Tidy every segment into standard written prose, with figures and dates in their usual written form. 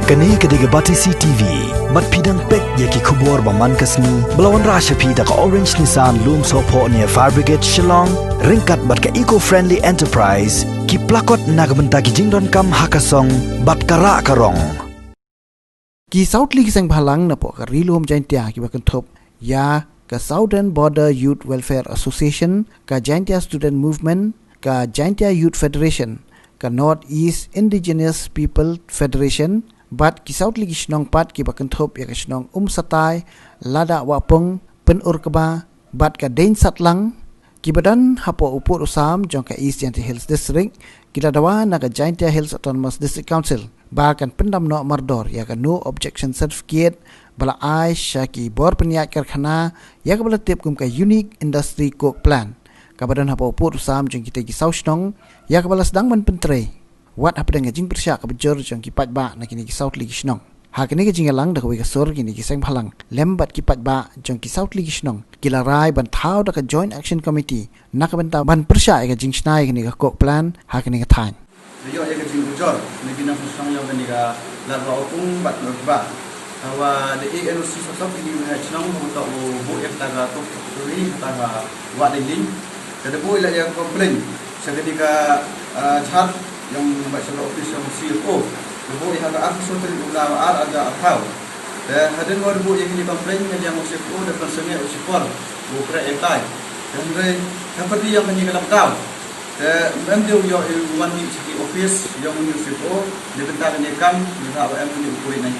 Kani kediga bati CTV, mat pidang pek yaki kubur baman kasni, belawan rasha pida ka Orange Nissan loom sopo near Fire Brigade Shillong, ringkat bat ka eco-friendly enterprise, ki plakot nagbenta ki jingdon kam hakasong, bat kara karong. Ki South League sang balang na po ka rilom jaintia ki bakantop ya ka Southern Border Youth Welfare Association, ka Jaintia Student Movement, ka Jaintia Youth Federation, ka Northeast Indigenous People Federation, bat ki South League snong pat ki bakantop ya ka snong satai lada wapong penur keba bat ka Dain Satlang ki badan hapo upur usam jong ka East Jaintia Hills District kita dawa na ka Jaintia Hills Autonomous District Council bahkan pendam no mardor ya ka no objection certificate bala ai syaki bor peniat karkhana ya ka bala tip kum ka unique industry coke plan ka badan hapo upur usam jong kita ki South snong ya ka bala sedang man pentre wat apa dengan jing persyak ka bejor jong ki pat ba na kini ki South League snong ha kini ki jingalang da ka wi ka sor kini ki sang phalang lembat ki pat ba jong ki South League snong kila rai ban thau da ka joint action committee na ka benta ban persyak ka jing snai kini ka coke plan ha kini ka than yo ya ka jing bejor ni kina snong yo kini ka la ba opung bat no ba bahwa de NOC sosok ini snong untuk bu ya ta ga to turi ta ga wa de ling kada bu ila yang komplain seketika chat yang baca office yang CFO bu ya ga aku sotel ula ada atau dan hadir war bu yang ini komplain yang CFO dan personnya support bu kra etai dan re seperti yang menyelam kau memang yo one week di office yang CFO di bentar nekam di hak ini COVID-19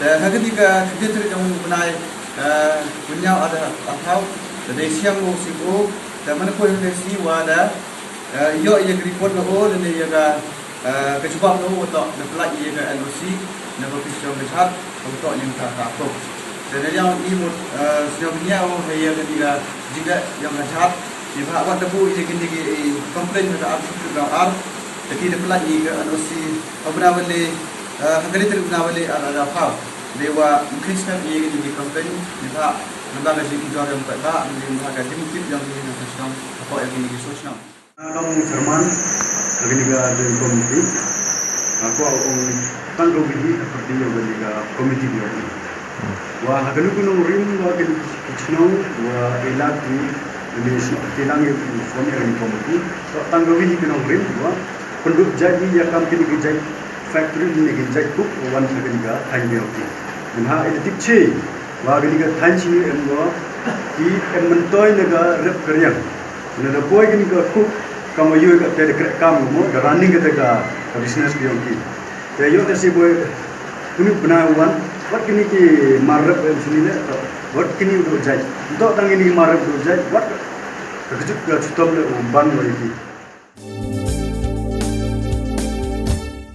dan ketika kita yang mengenai punya ada atau dari siang CFO dan mana pun dari wada yo ia report no dan ia ga kecubap no untuk dapat ia ga NOC na official besar untuk yang tak tahu dan yang ini sebenarnya ia ketika jika yang besar di hak tebu ia kini komplain pada arus keluar jadi dapat ia ga NOC benar boleh hari itu benar boleh ada apa dewa mungkin sekarang ia kini komplain di hak lembaga sipil yang tak di lembaga dimukit yang ini nasional apa yang ini sosial Long Jerman, lagi juga join komite. Aku orang tanggung biji seperti yang juga komite dia. Wah, kalau kau rim, wah kalau kau wah elat ni, ini tilang itu suami orang komite. Tanggung biji kau rim, wah penduduk jadi ya kami kini jadi factory ni jadi cook, wan sekarang juga tanya dia okey. Dan ha ini tipce, wah kini juga tanya ni wah di mentoy nega rep kerja. Nada boy kini ka cook kamu yo ka tere kamu mo da running ka business bi onki te yo te si boy kini बनावन wat kini ki marap sini le wat kini do jai to tang ini marap do jai wat ka kejut ka chutom le ban mo ki